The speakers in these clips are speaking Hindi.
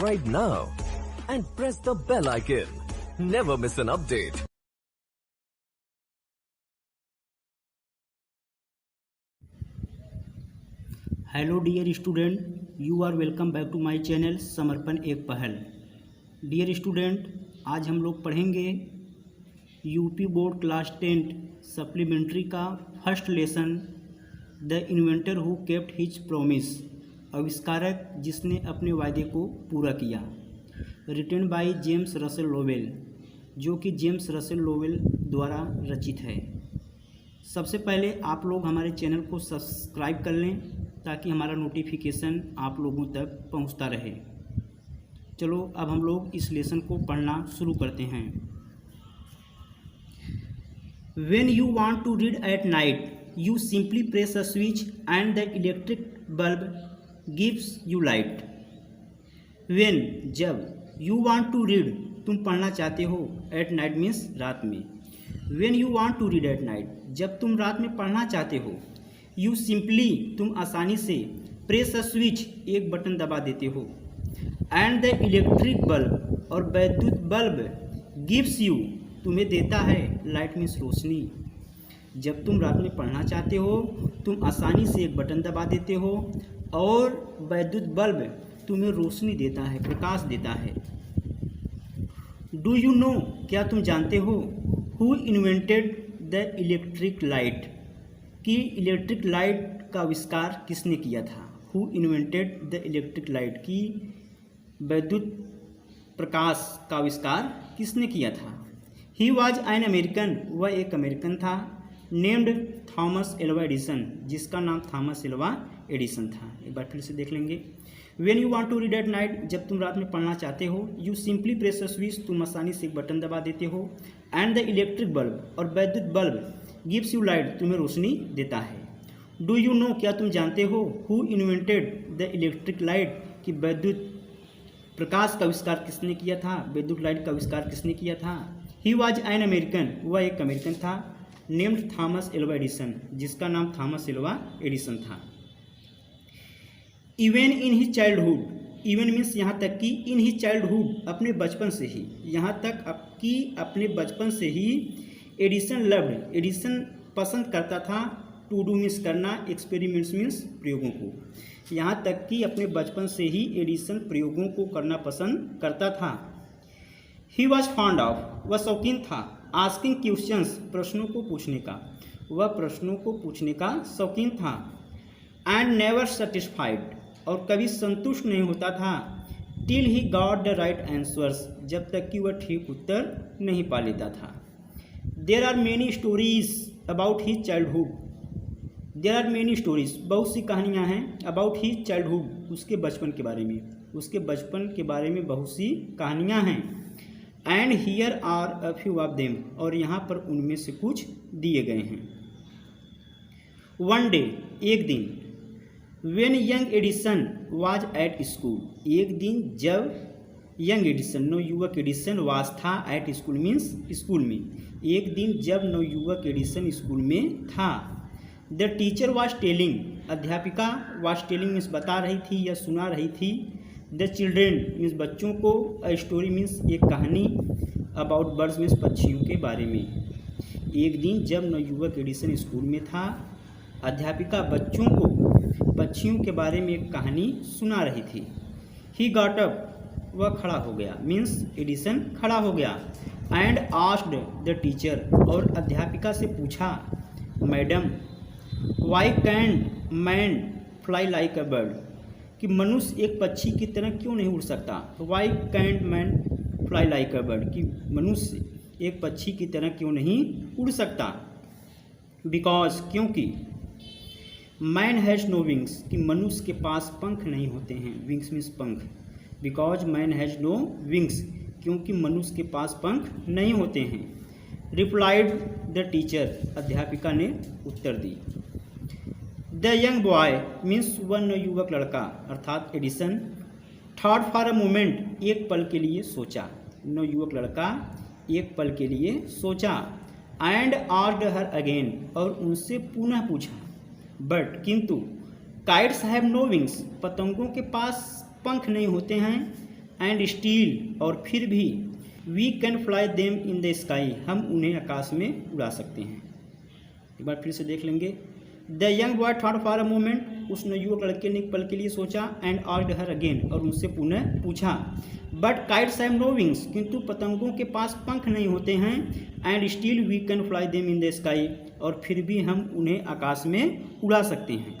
subscribe now and press the bell icon. Never miss an update. Hello dear student, you are welcome back to my channel Samarpan एक पहल। डियर स्टूडेंट, आज हम लोग पढ़ेंगे यूपी बोर्ड क्लास 10 सप्लीमेंट्री का first lesson, the inventor who kept his promise, आविष्कारक जिसने अपने वायदे को पूरा किया। Written by James Russell Lowell, जो कि जेम्स रसेल लोवेल द्वारा रचित है। सबसे पहले आप लोग हमारे चैनल को सब्सक्राइब कर लें ताकि हमारा नोटिफिकेशन आप लोगों तक पहुंचता रहे। चलो अब हम लोग इस लेसन को पढ़ना शुरू करते हैं। When you want to read at night, you simply press a switch and the electric bulb gives you light. When जब you want to read तुम पढ़ना चाहते हो, at night means रात में। When you want to read at night जब तुम रात में पढ़ना चाहते हो, you simply तुम आसानी से press a switch एक बटन दबा देते हो, and the electric bulb और वैद्युत बल्ब gives you तुम्हें देता है, लाइट मीन्स रोशनी। जब तुम रात में पढ़ना चाहते हो तुम आसानी से एक बटन दबा देते हो और वैद्युत बल्ब तुम्हें रोशनी देता है, प्रकाश देता है। डू यू नो क्या तुम जानते हो, who invented the electric light, कि इलेक्ट्रिक लाइट का आविष्कार किसने किया था। Who invented the electric light, की वैद्युत प्रकाश का आविष्कार किसने किया था। ही वॉज एन अमेरिकन, वह एक अमेरिकन था। नेम्ड थॉमस एल्वा एडिसन, जिसका नाम थॉमस एल्वा एडिसन था। एक बार फिर से देख लेंगे। When you want to read at night जब तुम रात में पढ़ना चाहते हो, you simply press a switch तुम आसानी से एक बटन दबा देते हो, एंड द इलेक्ट्रिक बल्ब और वैद्युत बल्ब गिव्स यू लाइट तुम्हें रोशनी देता है। डू यू नो क्या तुम जानते हो, who invented the electric light, कि वैद्युत प्रकाश का आविष्कार किसने किया था, वैद्युत लाइट का आविष्कार किसने किया था। ही वॉज एन अमेरिकन, वह एक अमेरिकन था। नेम्ड थॉमस एल्वा एडिसन, जिसका नाम थॉमस एल्वा एडिसन था। Even in his childhood, even means यहाँ तक कि, इन हिज चाइल्डहुड अपने बचपन से ही, यहाँ तक कि अपने बचपन से ही, एडिसन लव्ड, एडिसन पसंद करता था, टू डू मीन्स करना, एक्सपेरिमेंट्स मीन्स प्रयोगों को। यहाँ तक कि अपने बचपन से ही एडिसन प्रयोगों को करना पसंद करता था। ही वॉज फॉन्ड ऑफ, वह शौकीन था, आस्किंग क्वेश्चंस, प्रश्नों को पूछने का, वह प्रश्नों को पूछने का शौकीन था। एंड नेवर सेटिस्फाइड, और कभी संतुष्ट नहीं होता था, till he got the right answers, जब तक कि वह ठीक उत्तर नहीं पा लेता था। There are many stories about his childhood, there are many stories, बहुत सी कहानियाँ हैं, अबाउट हिज चाइल्डहुड, उसके बचपन के बारे में, उसके बचपन के बारे में बहुत सी कहानियाँ हैं। And here are a few of them, और यहाँ पर उनमें से कुछ दिए गए हैं। वन डे, एक दिन, when young Edison was at school, एक दिन जब यंग एडिसन, नवयुवक एडिसन, वाज था, एट स्कूल मीन्स स्कूल में, एक दिन जब नवयुवक एडिसन स्कूल में था। द टीचर वाज टेलिंग, अध्यापिका, वाज टेलिंग मीन्स बता रही थी या सुना रही थी, द चिल्ड्रेन मीन्स बच्चों को, अ स्टोरी मीन्स एक कहानी, अबाउट बर्ड्स मीन्स पक्षियों के बारे में। एक दिन जब नवयुवक एडिसन स्कूल में था, अध्यापिका बच्चों को पक्षियों के बारे में एक कहानी सुना रही थी। ही गॉट अप, वह खड़ा हो गया, मीन्स एडिसन खड़ा हो गया। एंड आस्क्ड द टीचर, और अध्यापिका से पूछा, madam, why can't man fly like a bird, कि मनुष्य एक पक्षी की तरह क्यों नहीं उड़ सकता। Why can't man fly like a bird, कि मनुष्य एक पक्षी की तरह क्यों नहीं उड़ सकता। बिकॉज, क्योंकि, मैन हैज़ नो विंग्स, कि मनुष्य के पास पंख नहीं होते हैं, विंग्स मीन्स पंख। Because man has no wings, क्योंकि मनुष्य के पास पंख नहीं होते हैं। रिप्लाइड द टीचर, अध्यापिका ने उत्तर दी। The young boy means one नवयुवक लड़का, अर्थात Edison, thought for a moment, एक पल के लिए सोचा, नवयुवक लड़का एक पल के लिए सोचा। एंड आस्क्ड हर अगेन, और उनसे पुनः पूछा, बट, किंतु, काइट्स हैव नो विंग्स, पतंगों के पास पंख नहीं होते हैं। एंड स्टिल और फिर भी we can fly them in the sky हम उन्हें आकाश में उड़ा सकते हैं। एक बार फिर से देख लेंगे। The young boy thought for a moment उस नवयुवक लड़के ने एक पल के लिए सोचा एंड आस्क्ड हर अगेन और उनसे पुनः पूछा but kites have no wings किंतु पतंगों के पास पंख नहीं होते हैं and still we can fly them in the sky और फिर भी हम उन्हें आकाश में उड़ा सकते हैं।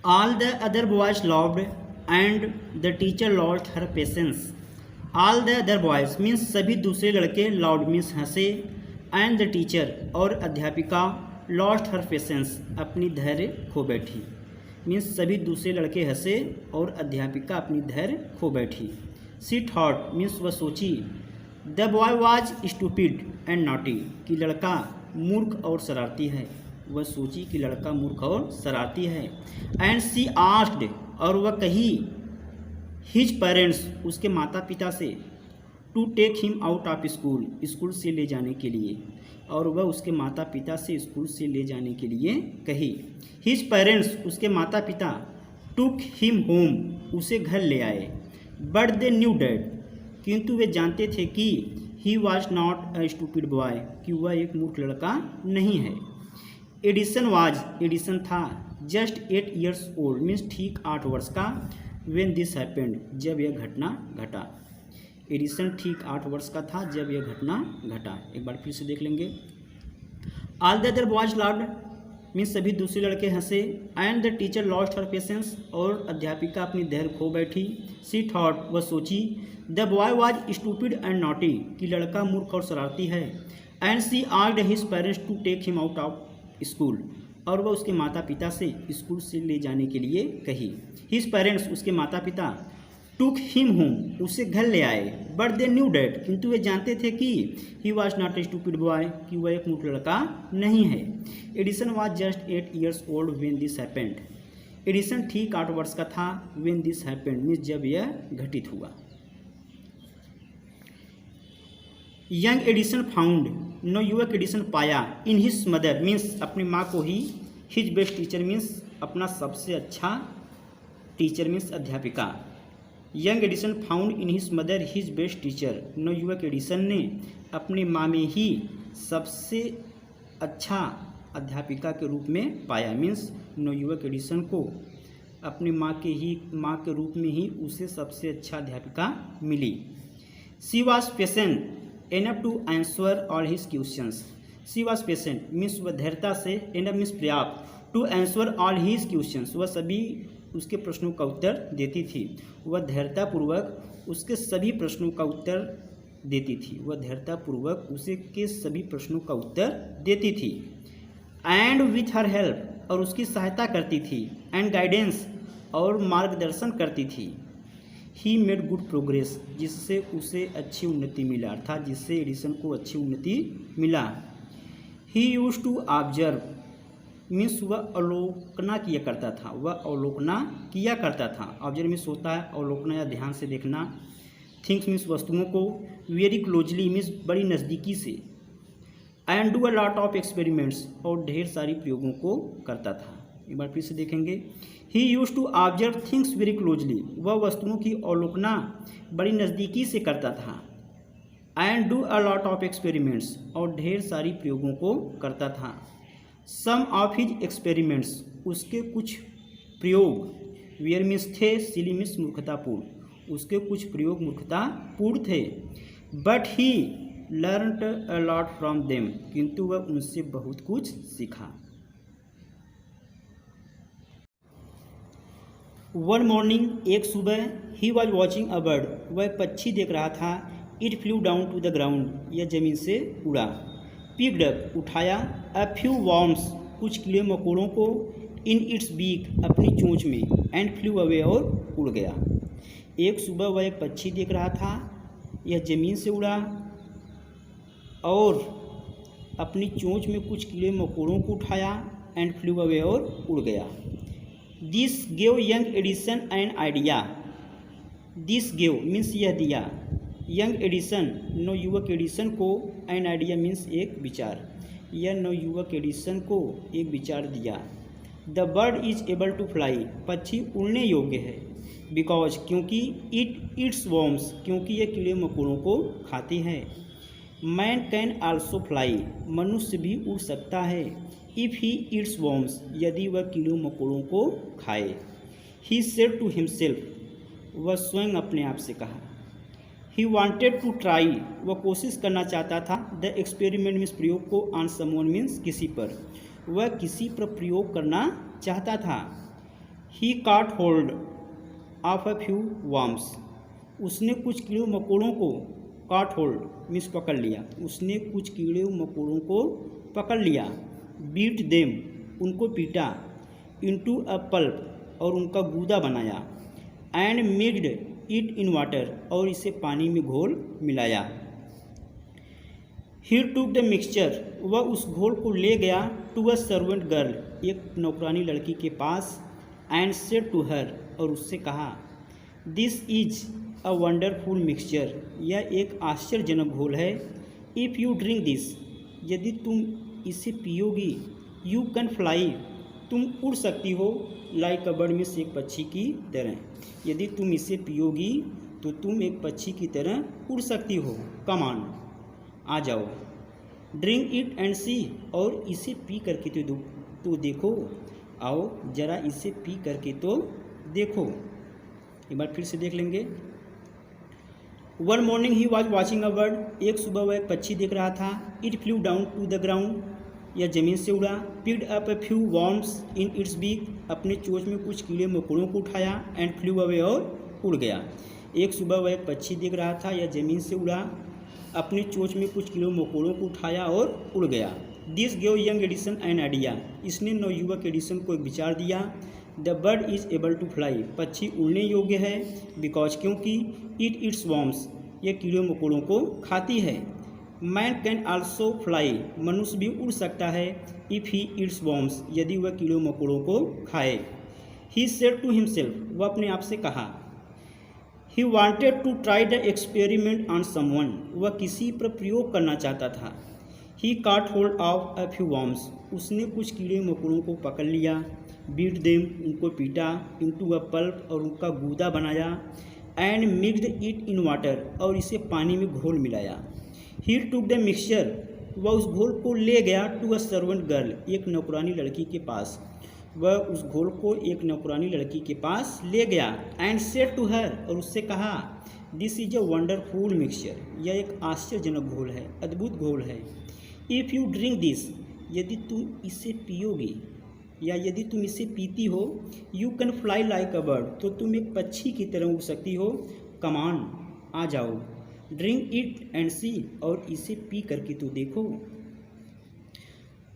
All the other boys loved and the teacher lost her patience. All the other boys means सभी दूसरे लड़के लॉर्ड मीन्स हंसे एंड द टीचर और अध्यापिका लॉस्ट हर पेशेंस अपनी धैर्य खो बैठी। मीन्स सभी दूसरे लड़के हंसे और अध्यापिका अपनी धैर्य खो बैठी। सी थॉट मीन्स वह सोची the boy was stupid and naughty कि लड़का मूर्ख और शरारती है। वह सोची कि लड़का मूर्ख और शरारती है। एंड सी आस्क्ड और वह कही हिज पेरेंट्स उसके माता पिता से to take him out of school school से ले जाने के लिए और वह उसके माता पिता से स्कूल से ले जाने के लिए कही। हिज पेरेंट्स उसके माता पिता टुक हिम होम उसे घर ले आए। बट दे न्यू डैट किंतु वे जानते थे कि he was not a stupid boy कि वह एक मूर्ख लड़का नहीं है। एडिसन था जस्ट 8 years ओल्ड मीन्स ठीक 8 वर्ष का। व्हेन दिस हैपेंड जब यह घटना घटा। एडिसन ठीक 8 वर्ष का था जब यह घटना घटा। एक बार फिर से देख लेंगे। All the other boys laughed means सभी दूसरे लड़के हंसे and the teacher lost her patience और अध्यापिका अपनी धैर्य खो बैठी। सी थॉट वह सोची the boy was stupid and naughty कि लड़का मूर्ख और शरारती है। And she asked his parents to take him out of school और वह उसके माता पिता से स्कूल से ले जाने के लिए कही। हिज पेरेंट्स उसके माता पिता टुक हिम होम उसे घर ले आए। बट दे न्यू डैट किंतु वे जानते थे कि he was not a stupid boy कि वह एक मूर्ख लड़का नहीं है। Edison was just 8 years old when this happened. Edison ठीक 8 वर्ष का था व्हेन दिस हैपेंड मीन्स जब यह घटित हुआ। यंग एडिसन फाउंड नवयुवक एडिसन पाया इन हिज मदर मीन्स अपनी माँ को ही हिज बेस्ट टीचर मीन्स अपना सबसे अच्छा टीचर मीन्स अध्यापिका। Young Edison found in his mother his best teacher नवयुवक एडिसन ने अपनी माँ में ही सबसे अच्छा अध्यापिका के रूप में पाया। मीन्स नवयुवक एडिसन को अपनी माँ के रूप में ही उसे सबसे अच्छा अध्यापिका मिली। She was patient enough to answer all his questions. She was patient means वह धैर्यता से एनफ मीन्स पर्याप्त to answer all his questions वह सभी उसके प्रश्नों का उत्तर देती थी। वह धैर्यतापूर्वक उसके सभी प्रश्नों का उत्तर देती थी। वह धैर्यतापूर्वक उसे के सभी प्रश्नों का उत्तर देती थी। एंड विथ हर हेल्प और उसकी सहायता करती थी। एंड गाइडेंस और मार्गदर्शन करती थी। ही मेड गुड प्रोग्रेस जिससे उसे अच्छी उन्नति मिला अर्थात जिससे एडिसन को अच्छी उन्नति मिला। He used to observe means वह अवलोकना किया करता था। वह अवलोकना किया करता था। ऑब्जर्व मीन्स होता है अवलोकना या ध्यान से देखना। थिंग्स मीन्स वस्तुओं को। वेरी क्लोजली मीन्स बड़ी नज़दीकी से। And do a lot of experiments और ढेर सारी प्रयोगों को करता था। एक बार फिर से देखेंगे। He used to observe things very closely वह वस्तुओं की अवलोकना बड़ी नज़दीकी से करता था। And do a lot of experiments और ढेर सारी प्रयोगों को करता था। सम ऑफ हिज एक्सपेरिमेंट्स उसके कुछ प्रयोग वियर मीन्स थे सिली मीन्स मूर्खतापूर्ण उसके कुछ प्रयोग मूर्खतापूर्ण थे। But he learned a lot from them किंतु वह उनसे बहुत कुछ सीखा। वन मॉर्निंग एक सुबह he was watching a bird वह पक्षी देख रहा था। It flew down to the ground यह जमीन से उड़ा। पिक्ड अप उठाया। अ फ्यू वॉर्म्स कुछ कीड़े मकोड़ों को। इन इट्स बीक अपनी चोंच में। एंड फ्लू अवे और उड़ गया। एक सुबह वह एक पक्षी देख रहा था। यह ज़मीन से उड़ा और अपनी चोंच में कुछ कीड़े मकोड़ों को उठाया। एंड फ्लू अवे और उड़ गया। This gave young Edison an idea. This gave means यह दिया। यंग एडिसन नवयुवक एडिसन को एन आइडिया मीन्स एक विचार। यह नवयुवक एडिसन को एक विचार दिया। The bird is able to fly पक्षी उड़ने योग्य है। बिकॉज क्योंकि, इट इट्स वॉर्म्स क्योंकि ये कीड़े मकोड़ों को खाती है। मैन कैन आल्सो फ्लाई मनुष्य भी उड़ सकता है। इफ़ ही इट्स वॉर्म्स यदि वह कीड़े मकोड़ों को खाए। ही सेड टू हिमसेल्फ वह स्वयं अपने आप से कहा। ही वॉन्टेड टू ट्राई वह कोशिश करना चाहता था। द एक्सपेरिमेंट मीन्स प्रयोग को, ऑन समवन मीन्स किसी पर, वह किसी पर प्रयोग करना चाहता था। He caught hold of a few worms उसने कुछ कीड़े मकोड़ों को, कॉट होल्ड मीन्स पकड़ लिया, उसने कुछ कीड़े मकोड़ों को पकड़ लिया। बीट देम उनको पीटा, इनटू अ पल्प और उनका गूदा बनाया, and mixed it in water और इसे पानी में घोल मिलाया। ही टूक द मिक्सचर वह उस घोल को ले गया टू अ सर्वेंट गर्ल एक नौकरानी लड़की के पास, एंड सेड टू हर और उससे कहा, this is a wonderful mixture यह एक आश्चर्यजनक घोल है। इफ़ यू ड्रिंक दिस यदि तुम इसे पियोगी, यू कैन फ्लाई तुम उड़ सकती हो, लाइक अ बर्ड मीन्स एक पक्षी की तरह, यदि तुम इसे पियोगी तो तुम एक पक्षी की तरह उड़ सकती हो। कम ऑन आ जाओ। ड्रिंक इट एंड सी और इसे पी करके तो देखो, आओ जरा इसे पी करके तो देखो। एक बार फिर से देख लेंगे। One morning he was watching a bird एक सुबह वह एक पक्षी देख रहा था। It flew down to the ground यह ज़मीन से उड़ा। Picked up a few worms in its beak अपने चोंच में कुछ कीड़े मकोड़ों को उठाया, एंड फ्लू अवे और उड़ गया। एक सुबह वह एक पक्षी देख रहा था, यह ज़मीन से उड़ा, अपने चोंच में कुछ कीड़े मकोड़ों को उठाया और उड़ गया। This gave young Edison an idea इसने नवयुवक एडिसन को एक विचार दिया। The bird is able to fly पक्षी उड़ने योग्य है। बिकॉज क्योंकि, इट इट्स वॉर्म्स यह कीड़े मकोड़ों को खाती है। मैन कैन आल्सो फ्लाई मनुष्य भी उड़ सकता है। इफ़ ही इट्स वॉर्म्स यदि वह कीड़े मकोड़ों को खाए। ही सेड टू हिमसेल्फ वह अपने आप से कहा। He wanted to try the experiment on someone वह किसी पर प्रयोग करना चाहता था। He caught hold of a few worms उसने कुछ कीड़े मकोड़ों को पकड़ लिया। बीट देम उनको पीटा, इनटू अ पल्प और उनका गूदा बनाया, and mixed it in water और इसे पानी में घोल मिलाया। ही टूक द मिक्सचर वह उस घोल को ले गया टू अ सर्वेंट गर्ल एक नौकरानी लड़की के पास, वह उस घोल को एक नौकरानी लड़की के पास ले गया। एंड सेड टू हर और उससे कहा, this is a wonderful mixture यह एक आश्चर्यजनक घोल है, अद्भुत घोल है। इफ़ यू ड्रिंक दिस यदि तुम इसे पियोगी या यदि तुम इसे पीती हो, you can fly like a bird तो तुम एक पक्षी की तरह उड़ सकती हो। कमान आ जाओ। ड्रिंक इट एंड सी और इसे पी करके तो देखो।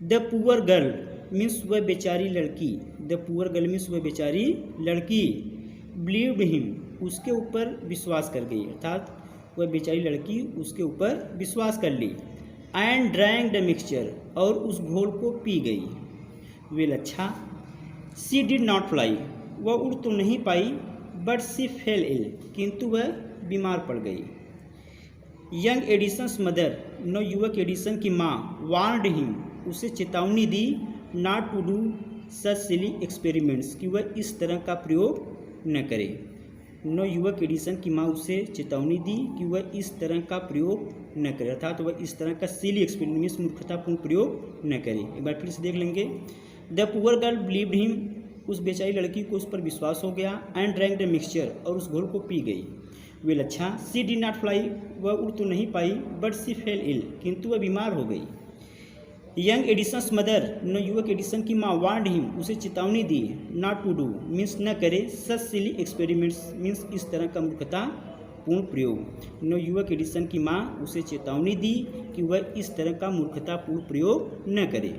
द पुअर गर्ल मीन्स वह बेचारी लड़की, द पुअर गर्ल मीन्स वह बेचारी लड़की, बिलीव्ड हिम उसके ऊपर विश्वास कर गई, अर्थात वह बेचारी लड़की उसके ऊपर विश्वास कर ली। एंड ड्रैंक द मिक्सचर और उस घोल को पी गई। वेल अच्छा। सी डिड नॉट फ्लाई वह उड़ तो नहीं पाई, बट सी फेल इल किंतु वह बीमार पड़ गई। यंग एडिसन्स मदर नवयुवक एडिसन की माँ वार्नड हिम उसे चेतावनी दी, not to do such silly experiments कि वह इस तरह का प्रयोग न करे। नवयुवक एडिसन की माँ उसे चेतावनी दी कि वह इस तरह का प्रयोग न करे, अर्थात वह इस तरह का सिली एक्सपेरिमेंट मूर्खतापूर्ण प्रयोग न करे। एक बार फिर से देख लेंगे। The poor girl believed him उस बेचारी लड़की को उस पर विश्वास हो गया। एंड ड्रैंक द मिक्सचर और उस घोल को पी गई। वेल अच्छा। सी डिड नॉट फ्लाई वह उड़ तो नहीं पाई, बट सी फेल इल किंतु वह बीमार हो गई। यंग एडिसन्स मदर नवयुवक एडिसन की माँ वार्नड हिम उसे चेतावनी दी, नॉट टू डू मीन्स न करे, सच सिली एक्सपेरिमेंट्स मीन्स इस तरह का मूर्खता पूर्ण प्रयोग। नवयुवक एडिसन की माँ उसे चेतावनी दी कि वह इस तरह का मूर्खतापूर्ण प्रयोग न करे।